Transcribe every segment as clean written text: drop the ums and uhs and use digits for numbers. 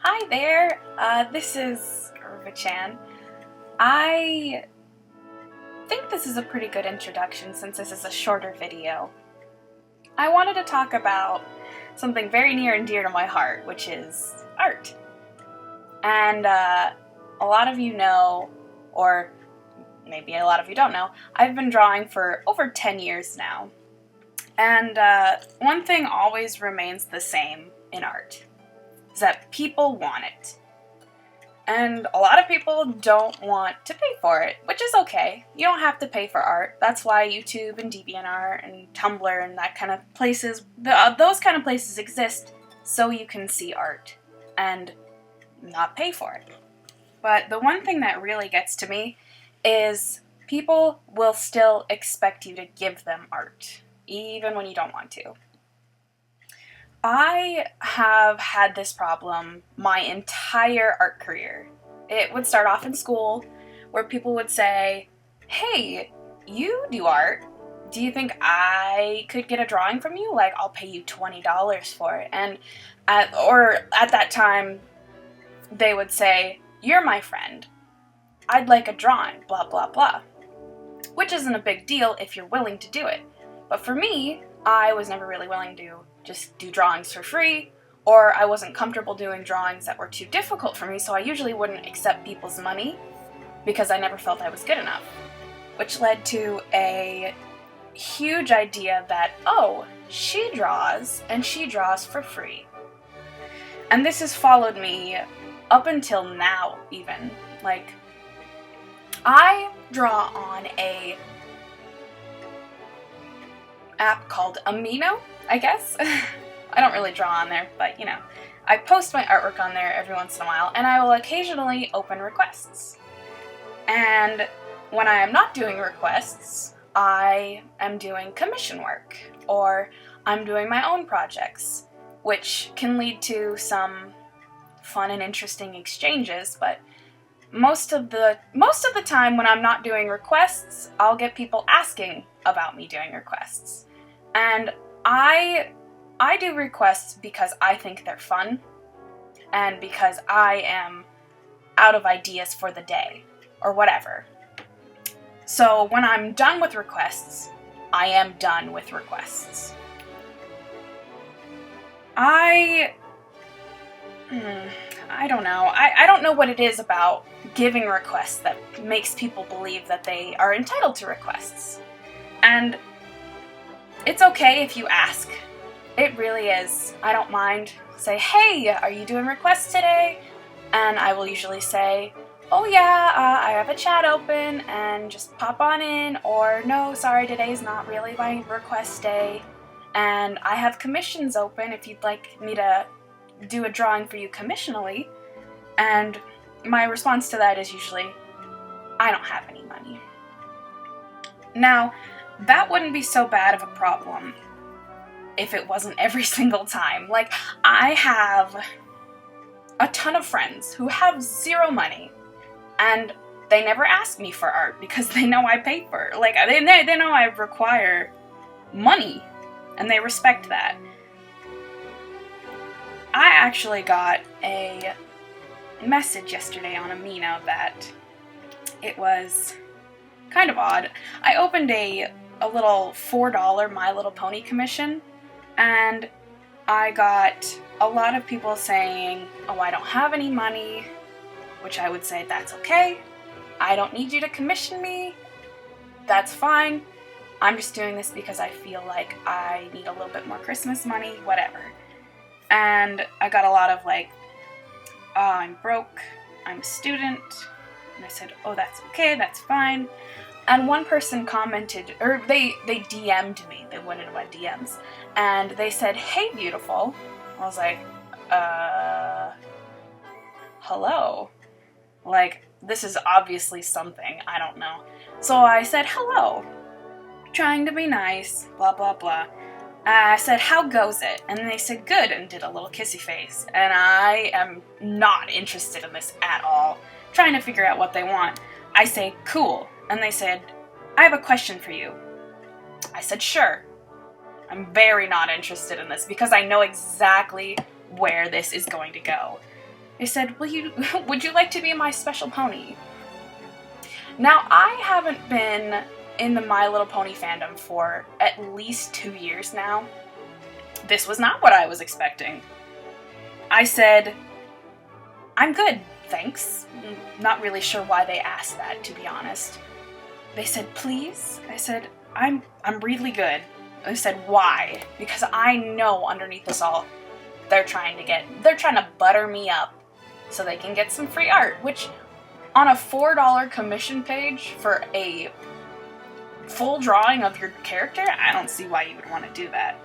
Hi there, this is AruvaChan. I think this is a pretty good introduction since this is a shorter video. I wanted to talk about something very near and dear to my heart, which is art. And a lot of you know, or maybe a lot of you don't know, I've been drawing for over 10 years now. And one thing always remains the same in art. Is that people want it. And a lot of people don't want to pay for it, which is okay. You don't have to pay for art. That's why YouTube and DeviantArt and Tumblr and that kind of places, those kind of places exist so you can see art and not pay for it. But the one thing that really gets to me is people will still expect you to give them art, even when you don't want to. I have had this problem my entire art career. It would start off in school where people would say, "Hey, you do art. Do you think I could get a drawing from you? Like, I'll pay you $20 for it." And at that time, they would say, "You're my friend. I'd like a drawing, blah, blah, blah." Which isn't a big deal if you're willing to do it. But for me, I was never really willing to just do drawings for free, or I wasn't comfortable doing drawings that were too difficult for me, so I usually wouldn't accept people's money because I never felt I was good enough. Which led to a huge idea that, oh, she draws, and she draws for free. And this has followed me up until now, even. Like, I draw on a app called Amino, I guess. I don't really draw on there, but you know, I post my artwork on there every once in a while, and I will occasionally open requests. And when I am not doing requests, I am doing commission work, or I'm doing my own projects, which can lead to some fun and interesting exchanges, but most of the time when I'm not doing requests, I'll get people asking about me doing requests. And I do requests because I think they're fun and because I am out of ideas for the day or whatever. So when I'm done with requests, I am done with requests. I don't know. I don't know what it is about giving requests that makes people believe that they are entitled to requests. And it's okay if you ask. It really is. I don't mind. Say, "Hey, are you doing requests today?" And I will usually say, "Oh yeah, I have a chat open and just pop on in," or "No, sorry, today's not really my request day. And I have commissions open if you'd like me to do a drawing for you commissionally." And my response to that is usually, "I don't have any money." Now, that wouldn't be so bad of a problem if it wasn't every single time. Like, I have a ton of friends who have zero money, and they never ask me for art because they know I pay for it. Like, they know I require money, and they respect that. I actually got a message yesterday on Amino that it was kind of odd. I opened a little $4 My Little Pony commission, and I got a lot of people saying, "Oh, I don't have any money," which I would say, that's okay. I don't need you to commission me. That's fine. I'm just doing this because I feel like I need a little bit more Christmas money, whatever. And I got a lot of like, "Oh, I'm broke, I'm a student." And I said, "Oh, that's okay, that's fine." And one person commented, or they DM'd me, they went into my DMs, and they said, "Hey, beautiful." I was like, hello? Like, this is obviously something, I don't know. So I said, "Hello," trying to be nice, blah, blah, blah. I said, "How goes it?" And they said, "Good," and did a little kissy face. And I am not interested in this at all, trying to figure out what they want. I say, "Cool." And they said, "I have a question for you." I said, "Sure." I'm very not interested in this because I know exactly where this is going to go. They said, would you like to be my special pony? Now, I haven't been in the My Little Pony fandom for at least 2 years now. This was not what I was expecting. I said, I'm good, thanks. Not really sure why they asked that, to be honest. They said, please? I said, I'm really good. They said, why? Because I know underneath this all, they're trying to butter me up so they can get some free art, which on a $4 commission page for a full drawing of your character, I don't see why you would want to do that.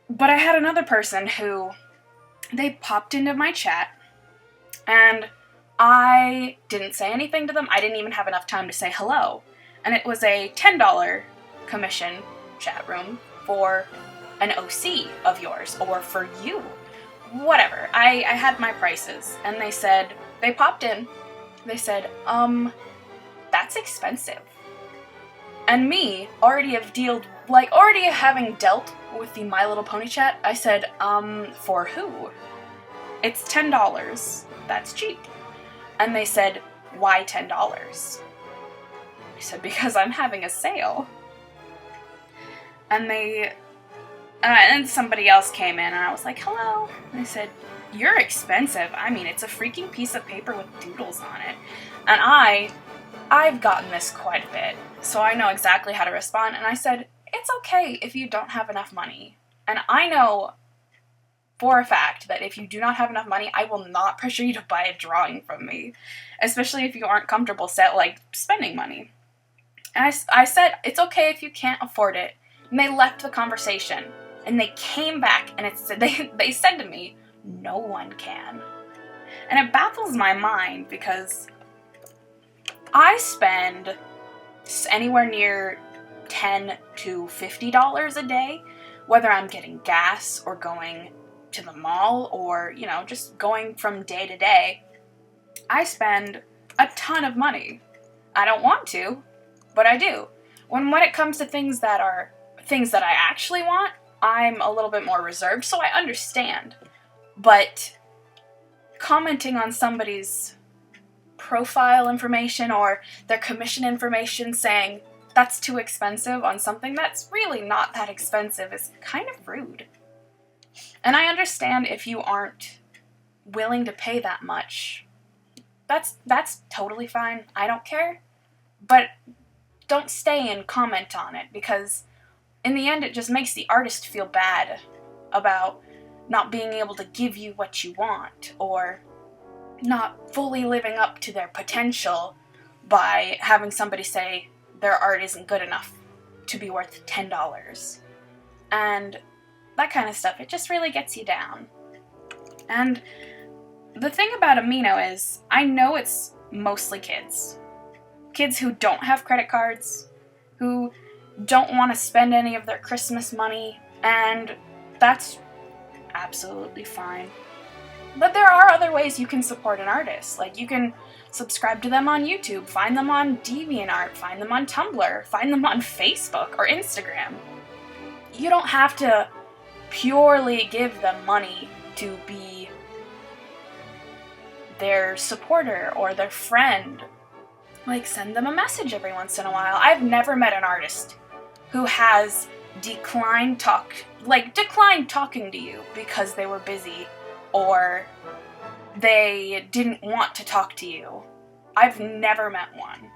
But I had another person who, they popped into my chat, and I didn't say anything to them. I didn't even have enough time to say hello. And it was a $10 commission chat room for an OC of yours, or for you. Whatever. I had my prices, and they popped in. They said, that's expensive. And me, already having dealt with the My Little Pony chat, I said, for who? It's $10. That's cheap. And they said, why $10? I said, because I'm having a sale. And and somebody else came in, and I was like, hello. And they said, you're expensive. I mean, it's a freaking piece of paper with doodles on it. And I've gotten this quite a bit, so I know exactly how to respond. And I said, it's okay if you don't have enough money. And I know for a fact that if you do not have enough money, I will not pressure you to buy a drawing from me, especially if you aren't comfortable spending money. And I said, it's okay if you can't afford it. And they left the conversation, and they came back, and they said to me, no one can. And it baffles my mind, because I spend anywhere near $10 to $50 a day, whether I'm getting gas or going to the mall or, just going from day to day. I spend a ton of money. I don't want to, but I do. When it comes to things that I actually want, I'm a little bit more reserved, so I understand. But commenting on somebody's profile information or their commission information saying that's too expensive on something that's really not that expensive is kind of rude. And I understand if you aren't willing to pay that much. That's totally fine. I don't care. But don't stay and comment on it, because in the end it just makes the artist feel bad about not being able to give you what you want, or not fully living up to their potential by having somebody say their art isn't good enough to be worth $10. And that kind of stuff, it just really gets you down. And the thing about Amino is, I know it's mostly kids. Kids who don't have credit cards, who don't want to spend any of their Christmas money, and that's absolutely fine. But there are other ways you can support an artist. Like, you can subscribe to them on YouTube, find them on DeviantArt, find them on Tumblr, find them on Facebook or Instagram. You don't have to purely give them money to be their supporter or their friend. Like, send them a message every once in a while. I've never met an artist who has declined talking to you because they were busy or they didn't want to talk to you. I've never met one.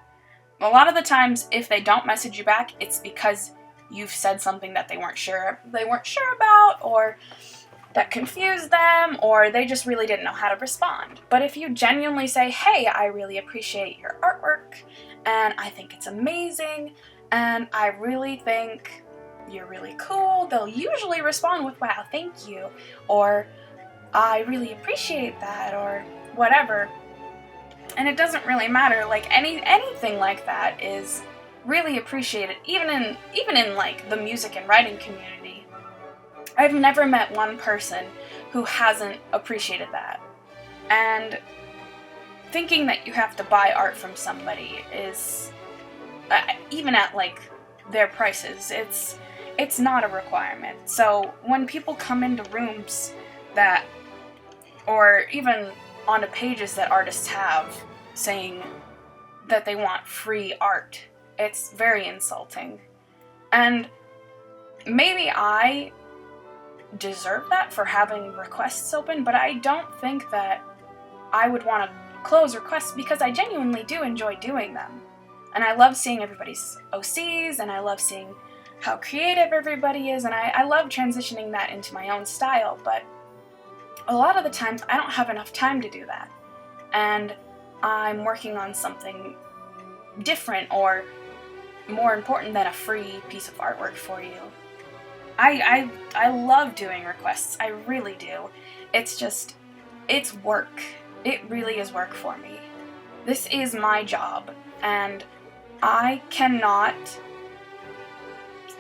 A lot of the times, if they don't message you back, it's because you've said something that they weren't sure about, or that confused them, or they just really didn't know how to respond. But if you genuinely say, hey, I really appreciate your artwork, and I think it's amazing, and I really think you're really cool, they'll usually respond with, wow, thank you, or I really appreciate that, or whatever. And it doesn't really matter, like, anything like that is really appreciated, even in like the music and writing community. I've never met one person who hasn't appreciated that. And thinking that you have to buy art from somebody is, even at like their prices, it's not a requirement. So when people come into rooms that or even on the pages that artists have saying that they want free art. It's very insulting. And maybe I deserve that for having requests open, but I don't think that I would want to close requests because I genuinely do enjoy doing them. And I love seeing everybody's OCs, and I love seeing how creative everybody is, and I love transitioning that into my own style, but a lot of the times I don't have enough time to do that. And I'm working on something different or more important than a free piece of artwork for you. I love doing requests. I really do. It's just, it's work. It really is work for me. This is my job, and I cannot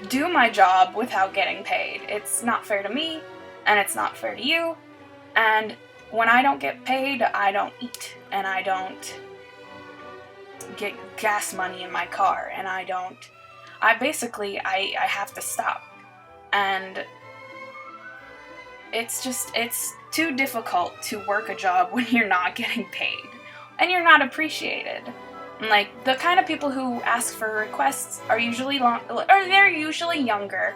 do my job without getting paid. It's not fair to me, and it's not fair to you, and when I don't get paid, I don't eat, and I don't get gas money in my car, and I have to stop. And it's too difficult to work a job when you're not getting paid, and you're not appreciated. Like, the kind of people who ask for requests are usually they're usually younger,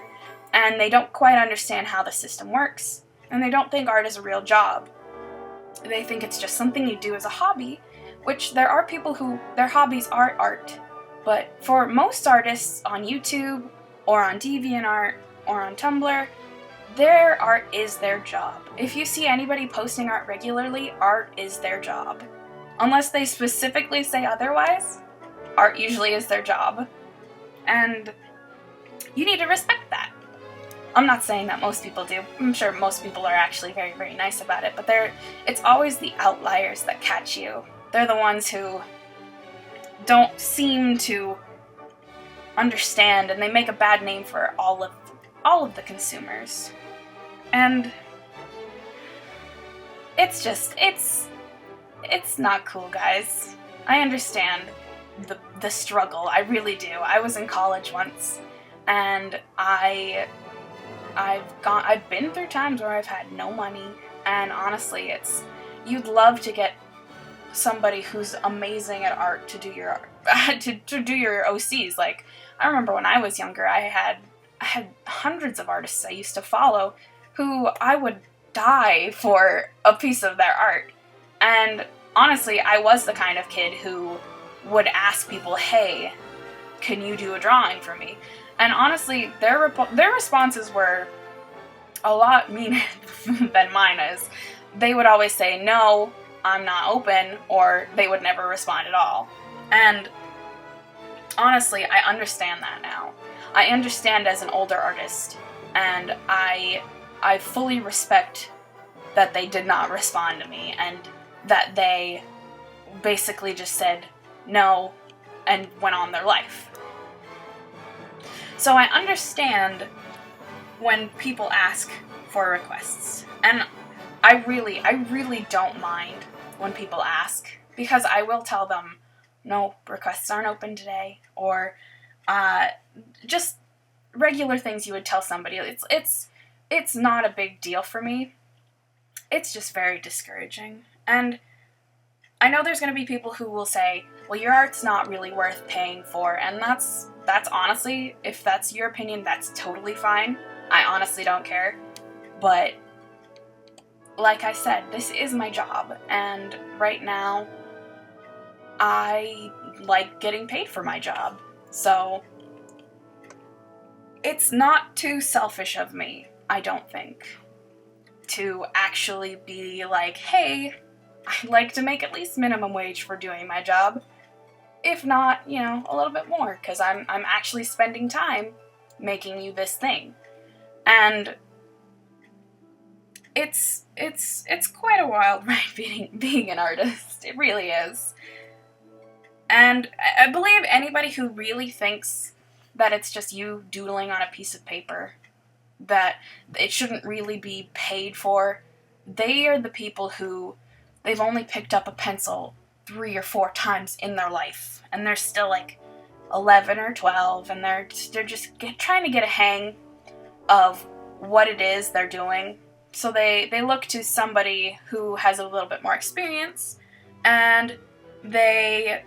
and they don't quite understand how the system works, and they don't think art is a real job. They think it's just something you do as a hobby, which there are people who their hobbies are art. But for most artists on YouTube, or on DeviantArt, or on Tumblr, their art is their job. If you see anybody posting art regularly, art is their job. Unless they specifically say otherwise, art usually is their job. And you need to respect that. I'm not saying that most people do. I'm sure most people are actually very, very nice about it, but it's always the outliers that catch you. They're the ones who don't seem to understand, and they make a bad name for all of the consumers. And it's not cool, guys. I understand the struggle. I really do. I was in college once, and I've been through times where I've had no money, and honestly, you'd love to get somebody who's amazing at art to do your to do your OCs. Like, I remember when I was younger, I had hundreds of artists I used to follow who I would die for a piece of their art. And honestly, I was the kind of kid who would ask people, "Hey, can you do a drawing for me?" And honestly, their responses were a lot meaner than mine is. They would always say, "No, I'm not open," or they would never respond at all. And honestly, I understand that now. I understand as an older artist, and I fully respect that they did not respond to me, and that they basically just said no and went on their life. So I understand when people ask for requests, and I really don't mind when people ask, because I will tell them, no, requests aren't open today, or just regular things you would tell somebody. It's not a big deal for me. It's just very discouraging. And I know there's going to be people who will say, well, your art's not really worth paying for, and that's honestly, if that's your opinion, that's totally fine. I honestly don't care. But like I said, this is my job, and right now I like getting paid for my job. So it's not too selfish of me, I don't think, to actually be like, hey, I'd like to make at least minimum wage for doing my job. If not, a little bit more, because I'm actually spending time making you this thing. And it's quite a wild ride being an artist. It really is. And I believe anybody who really thinks that it's just you doodling on a piece of paper, that it shouldn't really be paid for, they are the people who they've only picked up a pencil 3 or 4 times in their life, and they're still like 11 or 12, and they're just trying to get a hang of what it is they're doing So they look to somebody who has a little bit more experience, and they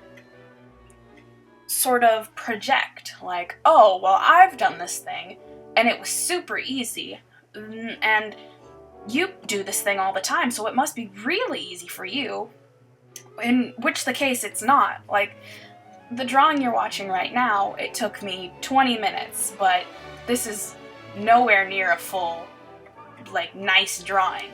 sort of project, like, oh, well, I've done this thing, and it was super easy, and you do this thing all the time, so it must be really easy for you, in which the case it's not. Like, the drawing you're watching right now, it took me 20 minutes, but this is nowhere near a full, like, nice drawing.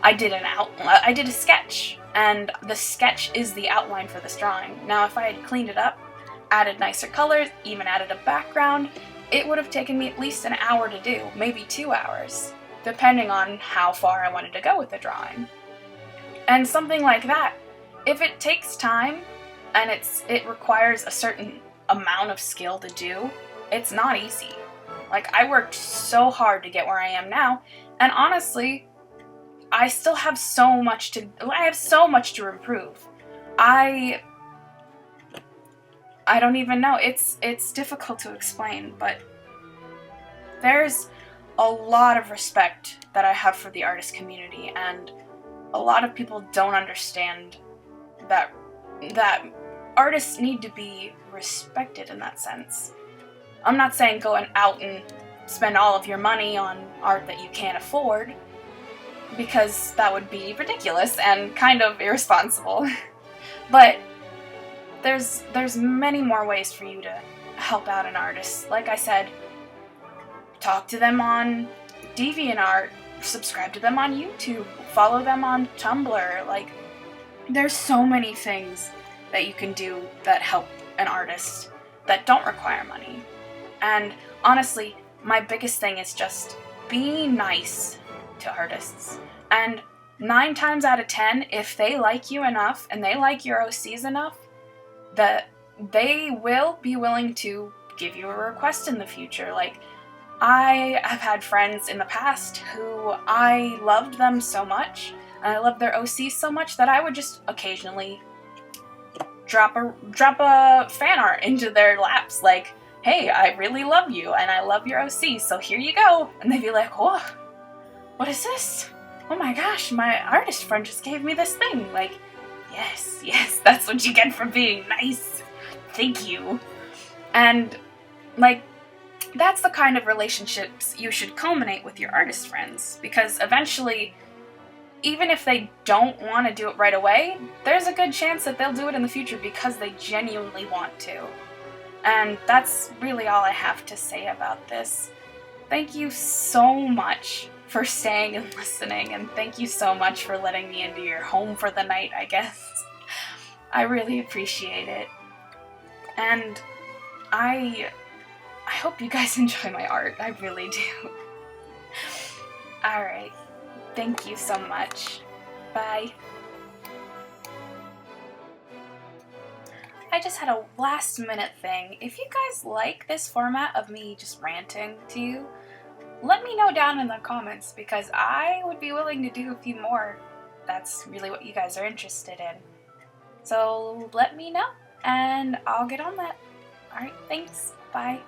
I did a sketch, and the sketch is the outline for this drawing. Now, if I had cleaned it up, added nicer colors, even added a background, it would have taken me at least an hour to do, maybe 2 hours, depending on how far I wanted to go with the drawing. And something like that, if it takes time and it requires a certain amount of skill to do, it's not easy. Like, I worked so hard to get where I am now, and honestly, I still have so much to improve. I don't even know. It's difficult to explain, but there's a lot of respect that I have for the artist community, and a lot of people don't understand that artists need to be respected in that sense. I'm not saying go out and spend all of your money on art that you can't afford, because that would be ridiculous and kind of irresponsible. But there's many more ways for you to help out an artist. Like I said, talk to them on DeviantArt, subscribe to them on YouTube, follow them on Tumblr. Like, there's so many things that you can do that help an artist that don't require money. And honestly, my biggest thing is just be nice to artists. And 9 times out of 10, if they like you enough and they like your OCs enough, that they will be willing to give you a request in the future. Like, I have had friends in the past who I loved them so much, and I loved their OCs so much, that I would just occasionally drop a fan art into their laps, like, hey, I really love you, and I love your OC, so here you go. And they'd be like, whoa, what is this? Oh my gosh, my artist friend just gave me this thing. Like, yes, that's what you get for being nice. Thank you. And, like, that's the kind of relationships you should culminate with your artist friends, because eventually, even if they don't want to do it right away, there's a good chance that they'll do it in the future because they genuinely want to. And that's really all I have to say about this. Thank you so much for staying and listening, and thank you so much for letting me into your home for the night, I guess. I really appreciate it. And I hope you guys enjoy my art. I really do. Alright. Thank you so much. Bye. I just had a last minute thing. If you guys like this format of me just ranting to you, let me know down in the comments, because I would be willing to do a few more. That's really what you guys are interested in. So let me know, and I'll get on that. Alright, thanks. Bye.